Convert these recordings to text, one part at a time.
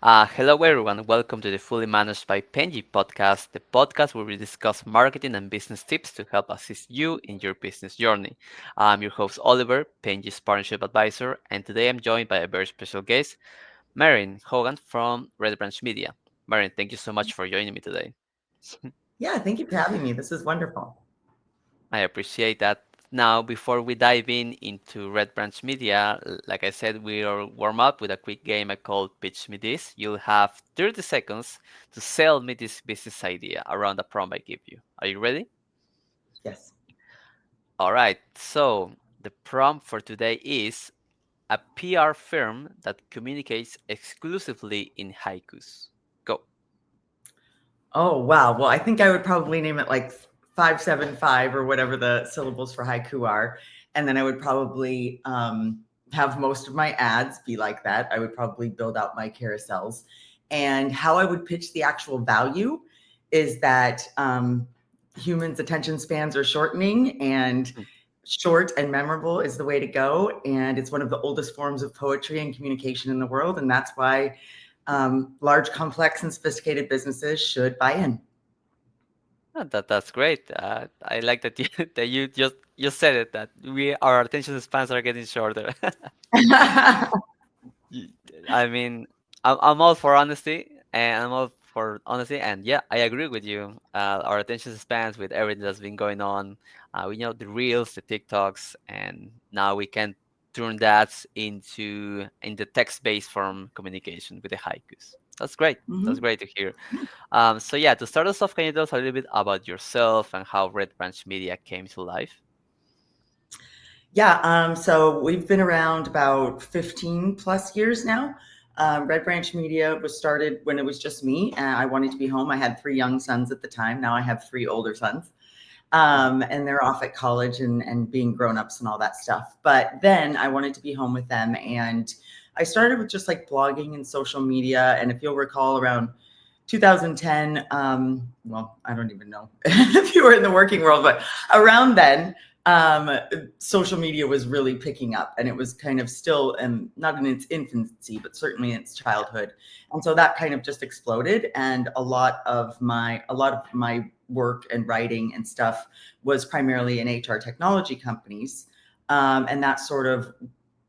Hello, everyone. Welcome to the Fully Managed by Penji podcast, the podcast where we discuss marketing and business tips to help assist you in your business journey. I'm your host, Oliver, Penji's partnership advisor, and today I'm joined by a very special guest, Maren Hogan from Red Branch Media. Maren, thank you so much for joining me today. Yeah, thank you for having me. This is wonderful. I appreciate that. Now, before we dive in into Red Branch Media, like I said, we'll warm up with a quick game I call Pitch Me This. You'll have 30 seconds to sell me this business idea around the prompt I give you. Are you ready? Yes. All right. So, the prompt for today is a PR firm that communicates exclusively in haikus. Go. Oh, wow. Well, I think I would probably name it like 575 or whatever the syllables for haiku are. And then I would probably have most of my ads be like that. I would probably build out my carousels. And how I would pitch the actual value is that humans' attention spans are shortening, and short and memorable is the way to go. And it's one of the oldest forms of poetry and communication in the world. And that's why large, complex, and sophisticated businesses should buy in. That's great. I like that you that you just said it that we our attention spans are getting shorter. Y- I mean, I'm all for honesty, and I'm all for honesty, and yeah, I agree with you. Our attention spans with everything that's been going on, we know the reels, the TikToks, and now we can turn that in the text-based form communication with the haikus. That's great. That's Mhm. great to hear. So yeah, to start us off, can you tell us a little bit about yourself and how Red Branch Media came to life? Yeah, so we've been around about 15 plus years now. Red Branch Media was started when it was just me, and I wanted to be home. I had three young sons at the time. Now I have three older sons, Mhm. and they're off at college and being grown-ups and all that stuff. But then I wanted to be home with them, and I started with just like blogging and social media. And if you'll recall, around 2010, well, I don't even know if you were in the working world, but around then, um, social media was really picking up, and it was kind of still not in its infancy, but certainly in its childhood. And so that kind of just exploded. And a lot of my work and writing and stuff was primarily in HR technology companies. And that sort of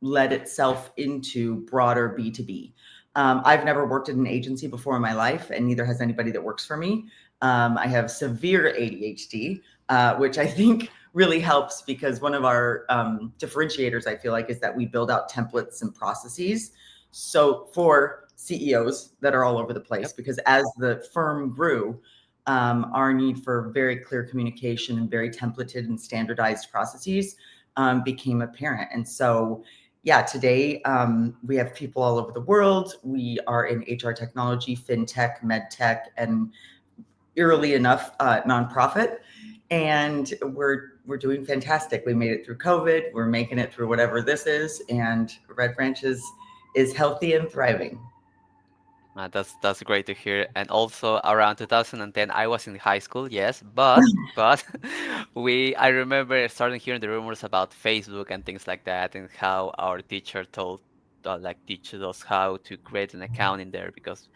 led itself into broader B2B. I've never worked at an agency before in my life, and neither has anybody that works for me. I have severe ADHD, which I think really helps because one of our differentiators, I feel like, is that we build out templates and processes. So for CEOs that are all over the place, Yep. because as the firm grew, our need for very clear communication and very templated and standardized processes became apparent. And so yeah, today we have people all over the world. We are in HR technology, fintech, med tech, and eerily enough, nonprofit. And we're doing fantastic. We made it through COVID. We're making it through whatever this is, and Red Branch is healthy and thriving. That's great to hear. And also around 2010, I was in high school, yes, but we I remember starting hearing the rumors about Facebook and things like that, and how our teacher told like teaches us how to create an account in there because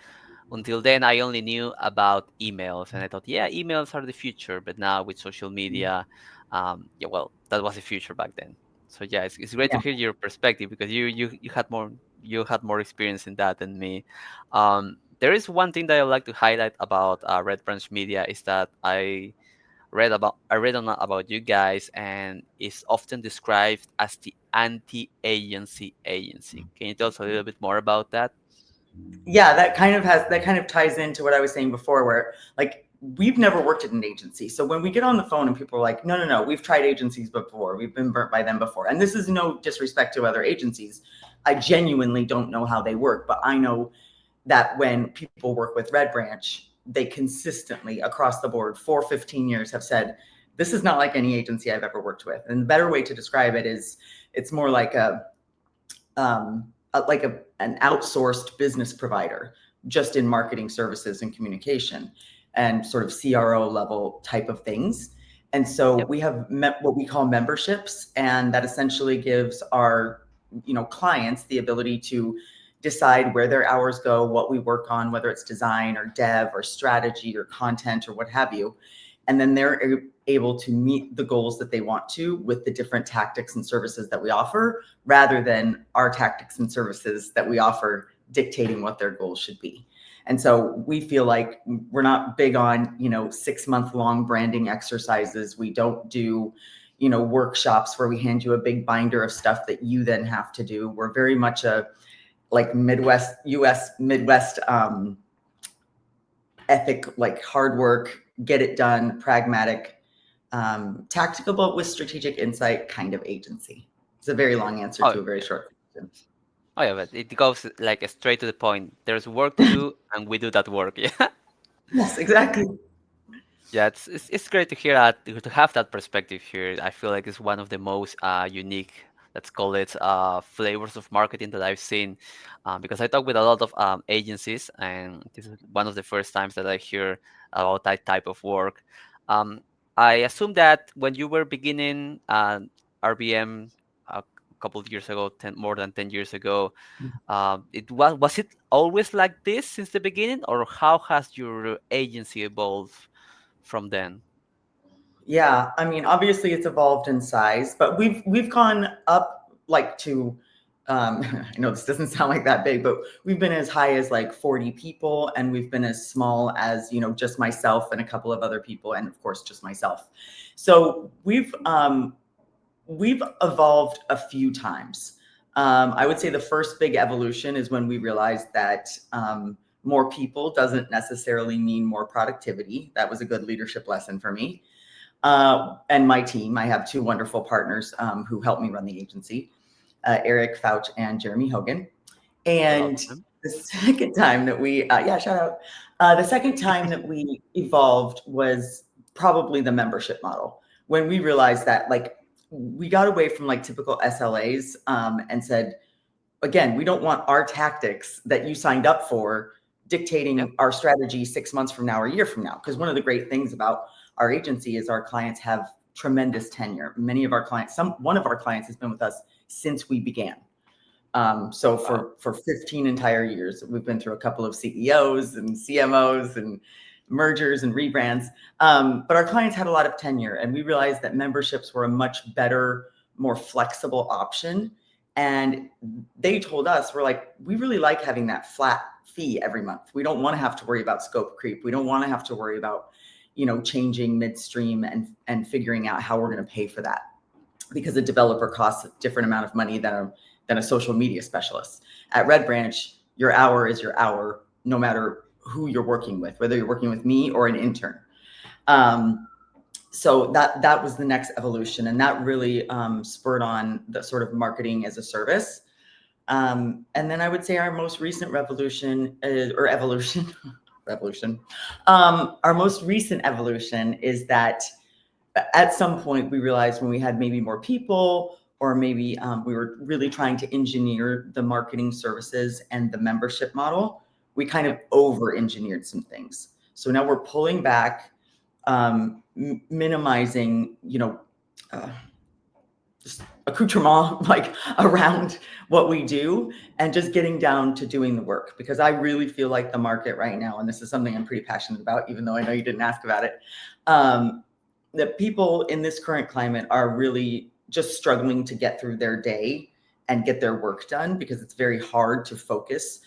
until then I only knew about emails, and I thought, yeah, emails are the future. But now with social media, yeah, well, that was the future back then. So yeah, it's great to Yeah. hear your perspective because you had more experience in that than me. There is one thing that I would like to highlight about Red Branch Media is that I read on about you guys, and it's often described as the anti-agency agency. Can you tell us a little bit more about that? Yeah, that kind of ties into what I was saying before, where like we've never worked at an agency. So when we get on the phone and people are like, no, no, no, we've tried agencies before, we've been burnt by them before. And this is no disrespect to other agencies. I genuinely don't know how they work, but I know that when people work with Red Branch, they consistently across the board for 15 years have said, this is not like any agency I've ever worked with. And the better way to describe it is it's more like an outsourced business provider just in marketing services and communication and sort of CRO level type of things. And so Yep. we have what we call memberships, and that essentially gives our clients the ability to decide where their hours go, what we work on, whether it's design or dev or strategy or content or what have you. And then they're able to meet the goals that they want to with the different tactics and services that we offer, rather than our tactics and services that we offer dictating what their goals should be. And so we feel like we're not big on, 6-month long branding exercises. We don't do, workshops where we hand you a big binder of stuff that you then have to do. We're very much a like Midwest, US Midwest ethic, like hard work, get it done, pragmatic, tactical, but with strategic insight kind of agency. It's a very long answer Oh, to a very short question. oh yeah, but it goes like straight to the point. There's work to do, and we do that work. Yeah. Yes, exactly. Yeah, it's great to hear that, to have that perspective here. I feel like it's one of the most unique, let's call it, flavors of marketing that I've seen, because I talk with a lot of agencies, and this is one of the first times that I hear about that type of work. Um, I assume that when you were beginning RBM a couple of years ago, more than 10 years ago, it was it always like this since the beginning, or how has your agency evolved from then? Yeah, I mean, obviously it's evolved in size, but we've gone up like to I know this doesn't sound like that big, but we've been as high as like 40 people, and we've been as small as, just myself and a couple of other people, and of course just myself. So we've evolved a few times. I would say the first big evolution is when we realized that more people doesn't necessarily mean more productivity. That was a good leadership lesson for me and my team. I have two wonderful partners who help me run the agency, Eric Fouch and Jeremy Hogan. Shout out And to them. the second time that we, yeah, shout out. The second time that we evolved was probably the membership model, when we realized that like we got away from like typical SLAs and said, again, we don't want our tactics that you signed up for Yep. dictating our strategy 6 months from now or a year from now. Because one of the great things about our agency is our clients have tremendous tenure. Many of our clients, one of our clients has been with us since we began. So Wow. for 15 entire years, we've been through a couple of CEOs and CMOs and mergers and rebrands. But our clients had a lot of tenure, and we realized that memberships were a much better, more flexible option. And they told us, we're like, we really like having that flat fee every month. We don't want to have to worry about scope creep. We don't want to have to worry about, changing midstream and figuring out how we're going to pay for that, because a developer costs a different amount of money than a social media specialist. At Red Branch, your hour is your hour, no matter who you're working with, whether you're working with me or an intern. Um, so that was the next evolution, and that really spurred on the sort of marketing as a service. And then I would say our most recent revolution or evolution, revolution. Our most recent evolution is that at some point we realized when we had maybe more people, or maybe we were really trying to engineer the marketing services and the membership model, we kind of Yep. over engineered some things. So now we're pulling back, minimizing, uh, accoutrement like around what we do, and just getting down to doing the work, because I really feel like the market right now, and this is something I'm pretty passionate about, even though I know you didn't ask about it, that people in this current climate are really just struggling to get through their day and get their work done, because it's very hard to focus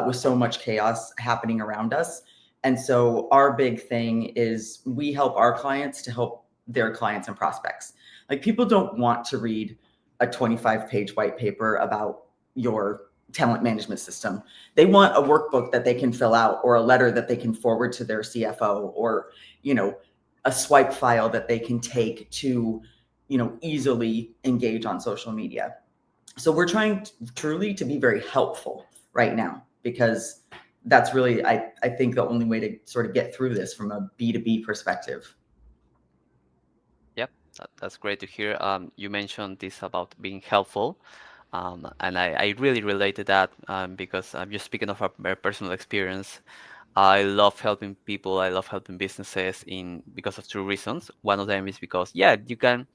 with so much chaos happening around us. And so our big thing is we help our clients to help their clients and prospects. Like, people don't want to read a 25-page white paper about your talent management system. They want a workbook that they can fill out, or a letter that they can forward to their CFO, or, a swipe file that they can take to, easily engage on social media. So we're trying truly to be very helpful right now, because that's really, I think, the only way to sort of get through this from a B2B perspective. Yep. That's great to hear. You mentioned this about being helpful, and I really relate to that, because I'm just speaking of a very personal experience. I love helping people. I love helping businesses in because of two reasons. One of them is because, yeah, you can.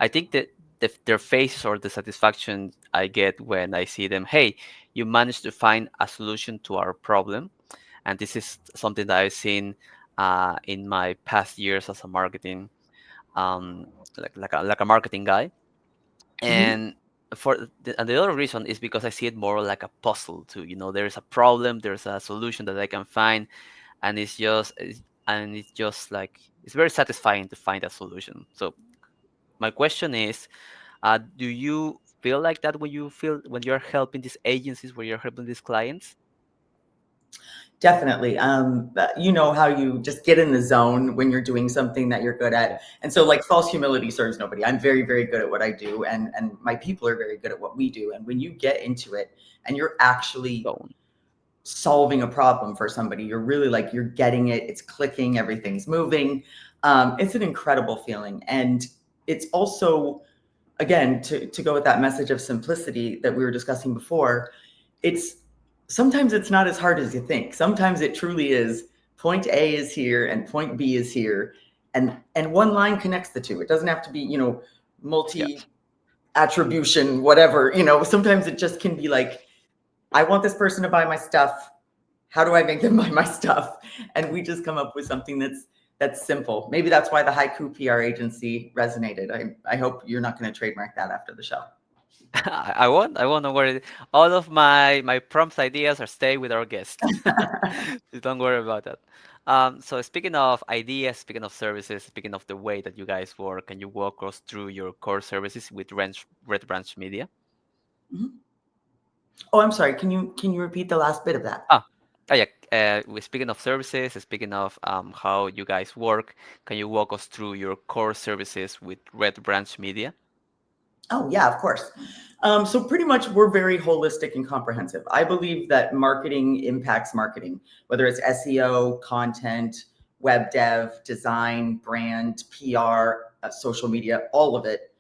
I think that. their faces or the satisfaction I get when I see them. Hey, you managed to find a solution to our problem, and this is something that I've seen in my past years as a marketing, um, like a marketing guy. Mhm. And and the other reason is because I see it more like a puzzle too. There is a problem, there's a solution that I can find, and it's just like it's very satisfying to find a solution. So my question is, do you feel like that when you're helping these agencies, when you're helping these clients? Definitely. You know how you just get in the zone when you're doing something that you're good Yeah. at. And so like false humility serves nobody. I'm very, very good at what I do and my people are very good at what we do. And when you get into it and you're actually So solving a problem for somebody, you're really like you're getting it, it's clicking, everything's moving. It's an incredible feeling. And it's also, again, to go with that message of simplicity that we were discussing before, it's sometimes it's not as hard as you think. Sometimes it truly is point A is here and point B is here, and one line connects the two. It doesn't have to be, multi yes. attribution, whatever. Sometimes it just can be like, I want this person to buy my stuff. How do I make them buy my stuff? And we just come up with something that's simple. Maybe that's why the haiku PR agency resonated. I hope you're not going to trademark that after the show. I won't know where all of my prompts ideas are stay with our guest. So don't worry about that. So speaking of ideas, speaking of services, speaking of the way that you guys work, can you walk us through your core services with Red Branch Media? Mhm. Oh, I'm sorry. Can you repeat the last bit of that? Ah, yeah. Speaking of services, speaking of how you guys work, can you walk us through your core services with Red Branch Media? Oh, yeah, of course. So pretty much we're very holistic and comprehensive. I believe that marketing impacts marketing, whether it's SEO, content, web dev, design, brand, PR, social media, all of it.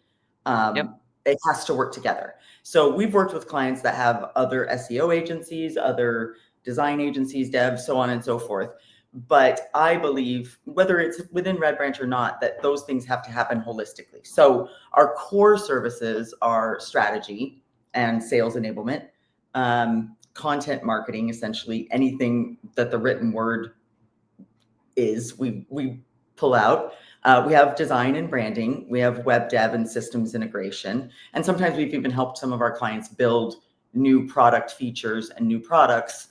Yep. It has to work together. So we've worked with clients that have other SEO agencies, other design agencies, devs, so on and so forth. But I believe, whether it's within Red Branch or not, that those things have to happen holistically. So our core services are strategy and sales enablement, content marketing, essentially anything that the written word is, we pull out. We have design and branding. We have web dev and systems integration. And sometimes we've even helped some of our clients build new product features and new products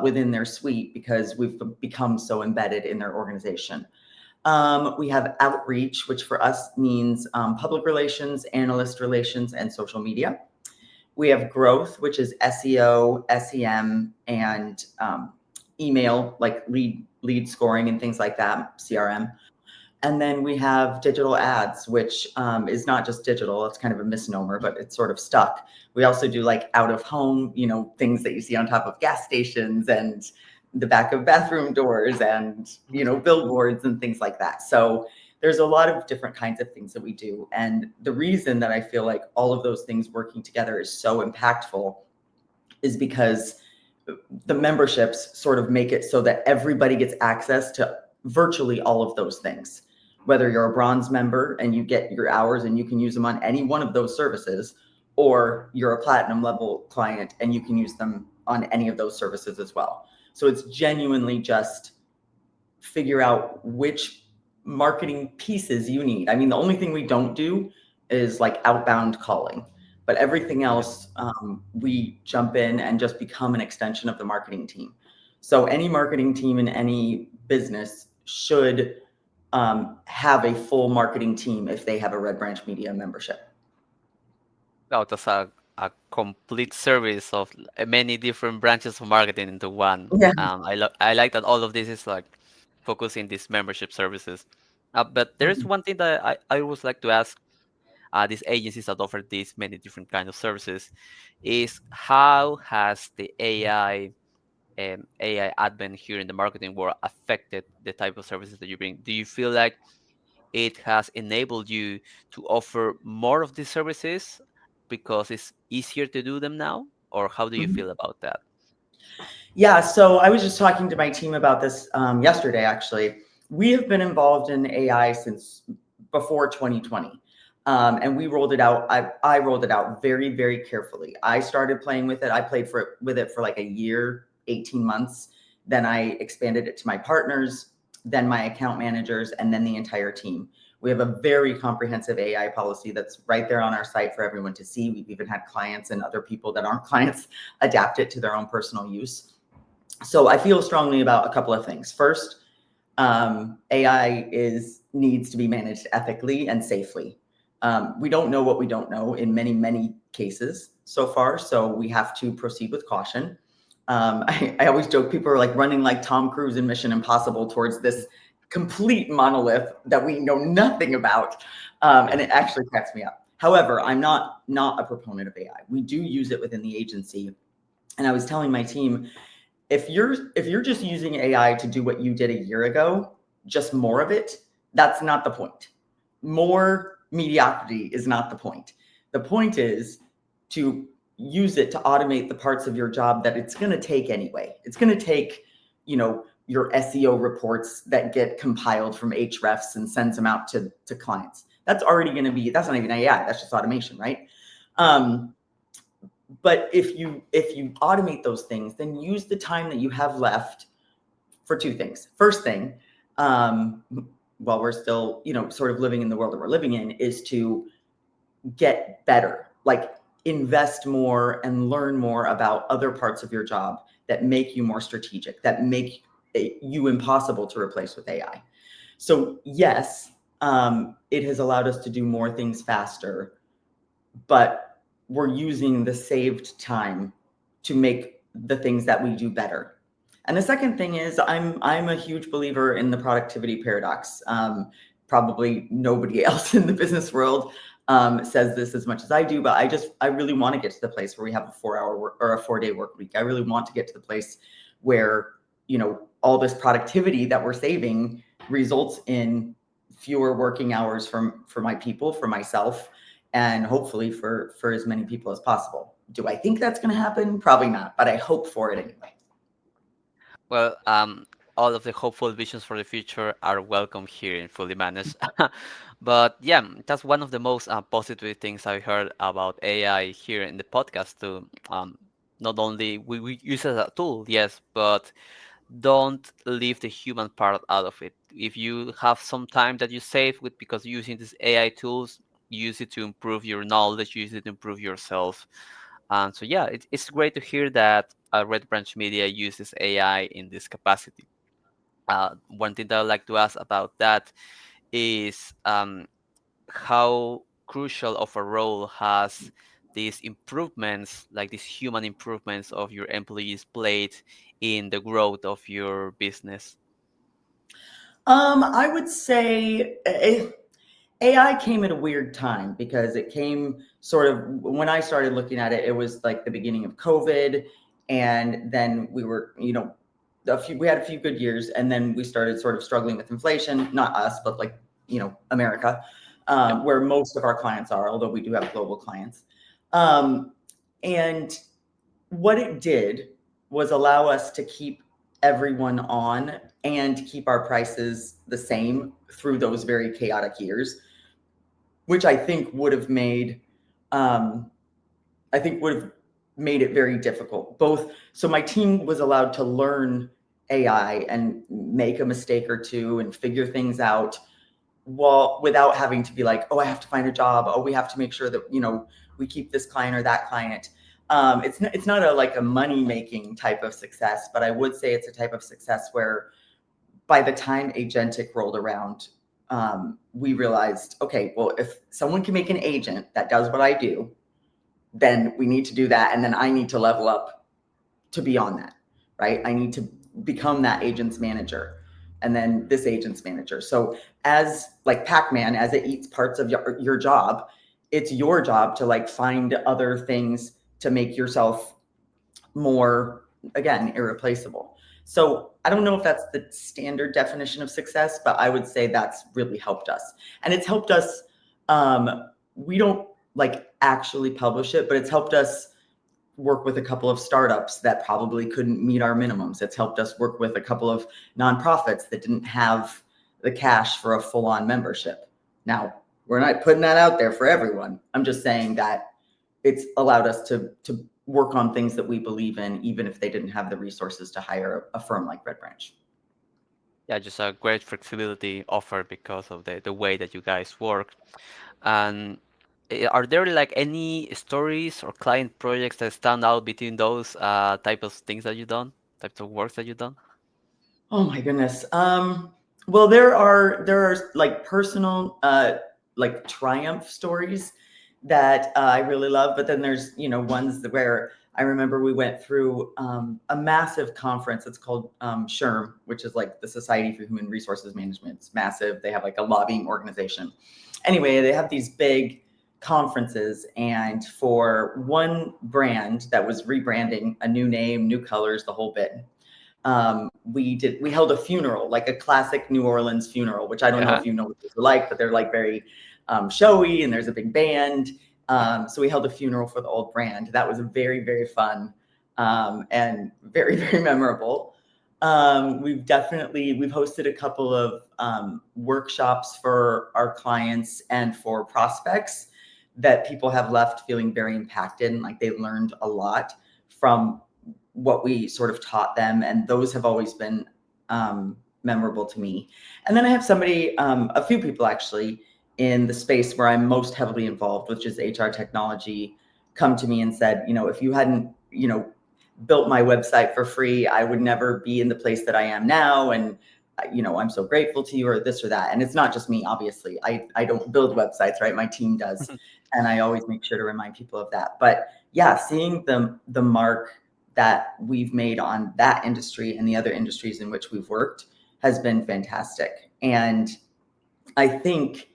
within their suite because we've become so embedded in their organization. We have outreach, which for us means public relations, analyst relations, and social media. We have growth, which is SEO, SEM, and email, like lead scoring and things like that, CRM. And then we have digital ads, which is not just digital. It's kind of a misnomer, but it's sort of stuck. We also do like out of home, things that you see on top of gas stations and the back of bathroom doors and, billboards and things like that. So there's a lot of different kinds of things that we do. And the reason that I feel like all of those things working together is so impactful is because the memberships sort of make it so that everybody gets access to virtually all of those things. Whether you're a bronze member and you get your hours and you can use them on any one of those services, or you're a platinum level client and you can use them on any of those services as well. So it's genuinely just figure out which marketing pieces you need. I mean, the only thing we don't do is like outbound calling, but everything Yep. else, we jump in and just become an extension of the marketing team. So any marketing team in any business should have a full marketing team if they have a Red Branch Media membership. Wow, that's a complete service of many different branches of marketing into one. Yeah. I like that all of this is like focusing these membership services. But there is Mhm. one thing that I always like to ask these agencies that offer these many different kind of services is how has the AI advent here in the marketing world affected the type of services that you bring? Do you feel like it has enabled you to offer more of these services because it's easier to do them now? Or how do you Mhm. feel about that? Yeah, so I was just talking to my team about this yesterday, actually. We have been involved in AI since before 2020. And we rolled it out. I rolled it out very, very carefully. I started playing with it. I played with it for like a year, 18 months. Then I expanded it to my partners, then my account managers, and then the entire team. We have a very comprehensive AI policy that's right there on our site for everyone to see. We've even had clients and other people that aren't clients adapt it to their own personal use. So I feel strongly about a couple of things. First, AI needs to be managed ethically and safely. We don't know what we don't know in many, many cases so far, so we have to proceed with caution. I always joke people are like running like Tom Cruise in Mission Impossible towards this complete monolith that we know nothing about, and it actually cracks me up. However, I'm not a proponent of AI. We do use it within the agency, and I was telling my team, if you're just using AI to do what you did a year ago, just more of it, that's not the point. More mediocrity is not the point. The point is to use it to automate the parts of your job that it's going to take anyway. It's going to take, your SEO reports that get compiled from Hrefs and sends them out to clients. That's already going to be, that's not even AI, that's just automation, right? But if you automate those things, then use the time that you have left for two things. First thing, while we're still, sort of living in the world that we're living in, is to get better, like invest more and learn more about other parts of your job that make you more strategic, that make you impossible to replace with AI. So yes, it has allowed us to do more things faster, but we're using the saved time to make the things that we do better. And the second thing is I'm a huge believer in the productivity paradox. Probably nobody else in the business world says this as much as I do, but I really want to get to the place where we have a 4-hour work or a 4-day work week. I really want to get to the place where, all this productivity that we're saving results in fewer working hours for my people, for myself, and hopefully for as many people as possible. Do I think that's going to happen? Probably not, but I hope for it anyway. Well, all of the hopeful visions for the future are welcome here in Fully Managed. But yeah, that's one of the most positive things I heard about AI here in the podcast too. Not only we use it as a tool, yes, but don't leave the human part out of it. If you have some time that you save with because using these AI tools, use it to improve your knowledge, use it to improve yourself. And so yeah, it's great to hear that Red Branch Media uses AI in this capacity. One thing that I'd like to ask about that is how crucial of a role has these improvements, like these human improvements of your employees, played in the growth of your business? I would say AI came at a weird time because it came sort of when I started looking at it, it was like the beginning of COVID. And then we were, we had a few good years, and then we started sort of struggling with inflation, not us, but like, America, Yep. where most of our clients are, although we do have global clients. And what it did was allow us to keep everyone on and keep our prices the same through those very chaotic years, which I think would have made it very difficult. Both, so my team was allowed to learn AI and make a mistake or two and figure things out without having to be like, oh, I have to find a job. Oh, we have to make sure that we keep this client or that client. It's not a money making type of success, but I would say it's a type of success where by the time agentic rolled around, we realized, okay, well, if someone can make an agent that does what I do, then we need to do that. And then I need to level up to be on that, right? I need to become that agent's manager and then this agent's manager. So as like Pac-Man, as it eats parts of your job, it's your job to find other things to make yourself more, again, irreplaceable. So I don't know if that's the standard definition of success, but I would say that's really helped us. And it's helped us, we don't actually publish it, but it's helped us work with a couple of startups that probably couldn't meet our minimums. It's helped us work with a couple of nonprofits that didn't have the cash for a full-on membership. Now, We're not putting that out there for everyone. I'm just saying that it's allowed us to work on things that we believe in, even if they didn't have the resources to hire a firm like Red Branch. Yeah, just a great flexibility offer because of the way that you guys work. And are there like any stories or client projects that stand out between those type of things that you've done, types of works that you've done? Oh my goodness. Well, there are like personal like triumph stories that I really love, but then there's ones where I remember we went through a massive conference. It's called SHRM, which is like the Society for Human Resources Management. It's massive. They have like a lobbying organization. Anyway, they have these big conferences, and for one brand that was rebranding, a new name, new colors, the whole bit, we held a funeral, like a classic New Orleans funeral, which I don't know Yeah. if you know what those are like, but they're like very showy, and there's a big band. So we held a funeral for the old brand. That was very, very fun, and very, very memorable. We've hosted a couple of workshops for our clients and for prospects that people have left feeling very impacted, and like they learned a lot from what we sort of taught them, and those have always been memorable to me. And then I have a few people actually in the space where I'm most heavily involved, which is HR technology, come to me and said, if you hadn't, built my website for free, I would never be in the place that I am now. And I'm so grateful to you, or this or that. And it's not just me, obviously. I don't build websites, right? My team does. And I always make sure to remind people of that. But yeah, seeing the mark that we've made on that industry and the other industries in which we've worked has been fantastic. And I think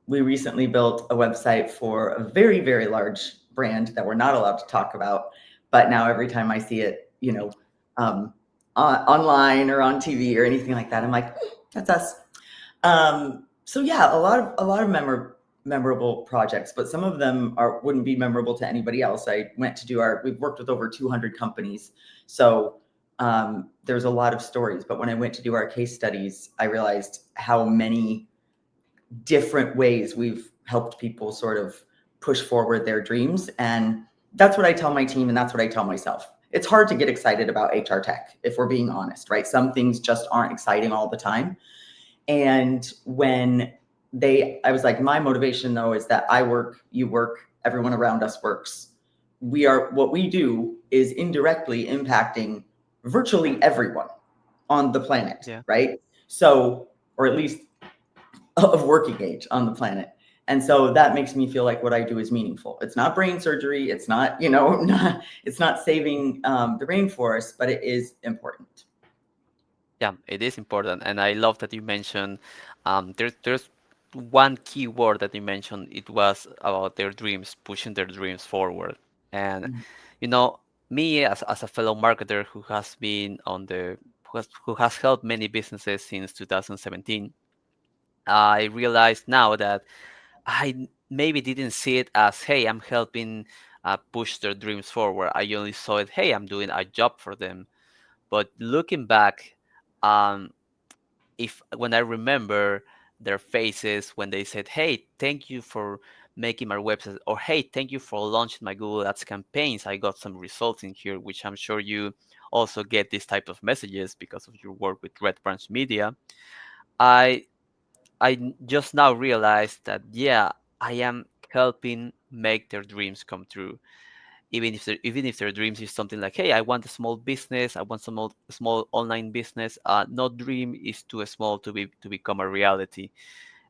we recently built a website for a very, very large brand that we're not allowed to talk about. But now every time I see it, online or on TV or anything like that, I'm like, that's us. So yeah, a lot of memorable projects, but some of them wouldn't be memorable to anybody else. We've worked with over 200 companies, so there's a lot of stories. But when I went to do our case studies, I realized how many different ways we've helped people sort of push forward their dreams. And that's what I tell my team, and that's what I tell myself. It's hard to get excited about HR tech, if we're being honest, right? Some things just aren't exciting all the time. And I was like, my motivation though is that I work, you work, everyone around us works. What we do is indirectly impacting virtually everyone on the planet, Yeah. right? So, or at least of working age on the planet. And so that makes me feel like what I do is meaningful. It's not brain surgery. It's not, it's not saving the rainforest, but it is important. Yeah, it is important, and I love that you mentioned there's one key word that you mentioned. It was about their dreams, pushing their dreams forward. And Mm. you know, me as a fellow marketer who has been who has helped many businesses since 2017, I realize now that maybe didn't see it as, hey, I'm helping push their dreams forward. I only saw it, hey, I'm doing a job for them. But looking back, um, if when I remember their faces when they said, "Hey, thank you for making my website," or "Hey, thank you for launching my Google Ads campaigns. I got some results in here," which I'm sure you also get these type of messages because of your work with Red Branch Media. I just now realized that yeah, I am helping make their dreams come true, even if their dreams is something like, hey, I want a small business, I want some small online business. No dream is too small to become a reality.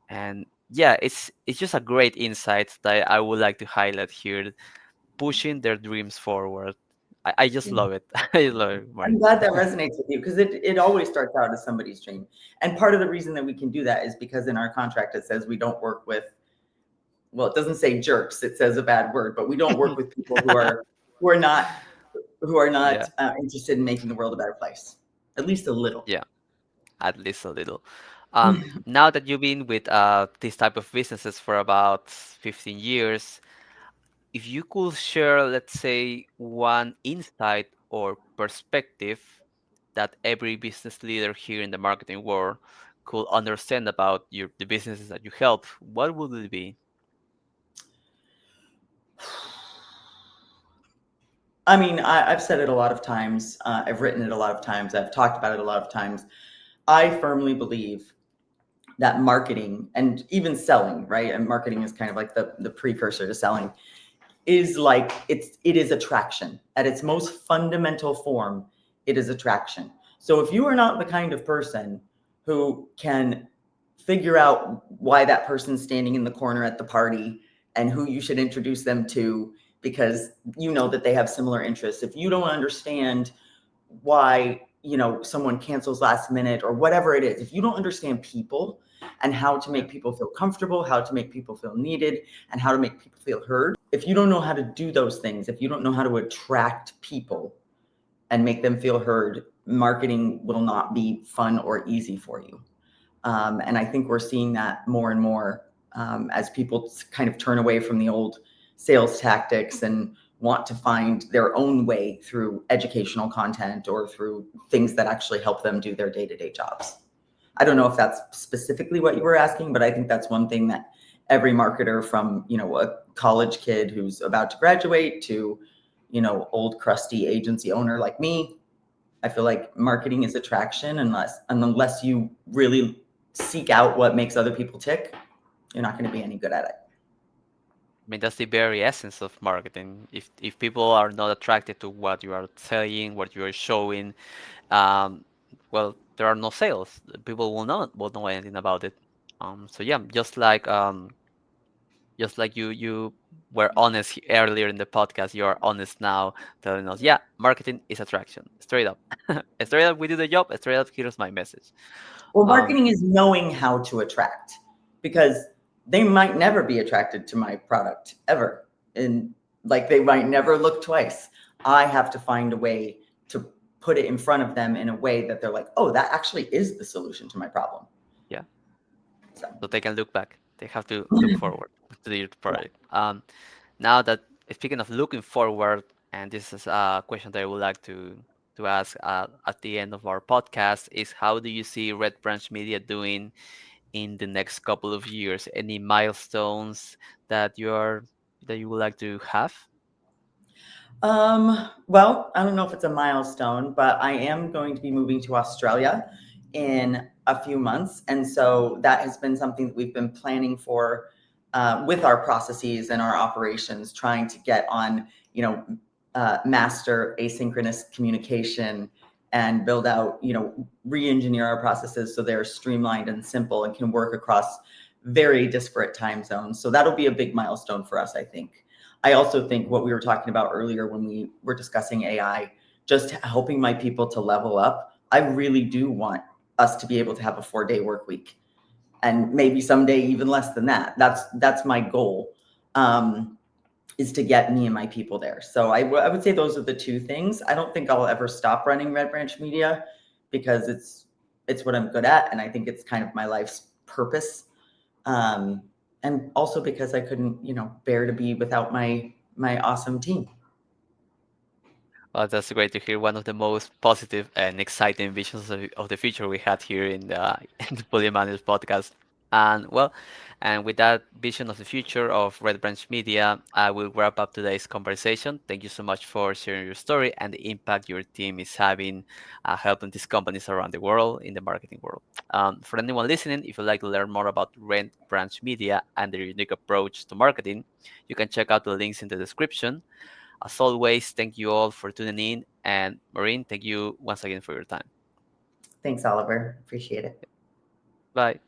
And yeah, it's just a great insight that I would like to highlight here, pushing their dreams forward. I just Yeah. love it. I just love it, I'm Maren. glad that resonates with you, because it always starts out as somebody's dream. And part of the reason that we can do that is because in our contract it says we don't work with, well, it doesn't say jerks, it says a bad word, but we don't work with people who are not Yeah, interested in making the world a better place, at least a little. yeah, at least a little. Now that you've been with this type of businesses for about 15 years, if you could share, let's say, one insight or perspective that every business leader here in the marketing world could understand about the businesses that you help, what would it be? I mean, I've said it a lot of times. I've written it a lot of times. I've talked about it a lot of times. I firmly believe that marketing and even selling, right? And marketing is kind of like the precursor to selling, is like it is attraction. At its most fundamental form, it is attraction. So if you are not the kind of person who can figure out why that person's standing in the corner at the party and who you should introduce them to because you know that they have similar interests, if you don't understand why someone cancels last minute or whatever it is, if you don't understand people and how to Yeah. make people feel comfortable, how to make people feel needed, and how to make people feel heard, if you don't know how to do those things, if you don't know how to attract people and make them feel heard, marketing will not be fun or easy for you. And I think we're seeing that more and more as people kind of turn away from the old sales tactics and want to find their own way through educational content or through things that actually help them do their day-to-day jobs. I don't know if that's specifically what you were asking, but I think that's one thing that every marketer, from a college kid who's about to graduate to old crusty agency owner like me, I feel like marketing is attraction. Unless you really seek out what makes other people tick, you're not going to be any good at it. I mean, that's the very essence of marketing. If people are not attracted to what you are saying, what you are showing, um, well, there are no sales. People will know anything about it. So yeah, just like you were honest earlier in the podcast, you are honest now, telling us, yeah, marketing is attraction, straight up, straight up. We do the job. Straight up, here's my message. Well, Um, marketing is knowing how to attract, because they might never be attracted to my product ever. And like they might never look twice. I have to find a way to put it in front of them in a way that they're like, oh, that actually is the solution to my problem. yeah, So, so they can look back. They have to look forward to the yeah. project. Now that speaking of looking forward, and this is a question that I would like to ask at the end of our podcast, is how do you see Red Branch Media doing in the next couple of years? Any milestones that you would like to have? Well, I don't know if it's a milestone, but I am going to be moving to Australia in a few months. And so that has been something that we've been planning for with our processes and our operations, trying to get on, master asynchronous communication and build out, re-engineer our processes so they're streamlined and simple and can work across very disparate time zones. So that'll be a big milestone for us, I think. I also think what we were talking about earlier when we were discussing AI, just helping my people to level up. I really do want us to be able to have a 4-day work week, and maybe someday even less than that. That's my goal, is to get me and my people there. So I would say those are the two things. I don't think I'll ever stop running Red Branch Media, because it's what I'm good at, and I think it's kind of my life's purpose. Um, and also because I couldn't, bear to be without my awesome team. That's great to hear. One of the most positive and exciting visions of the future we had here in the in the Polymanis podcast. And well, and with that vision of the future of Red Branch Media, I will wrap up today's conversation. Thank you so much for sharing your story and the impact your team is having, helping these companies around the world in the marketing world. For anyone listening, if you'd like to learn more about Red Branch Media and their unique approach to marketing, you can check out the links in the description. As always, thank you all for tuning in. And Maureen, thank you once again for your time. Thanks, Oliver. Appreciate it. Bye.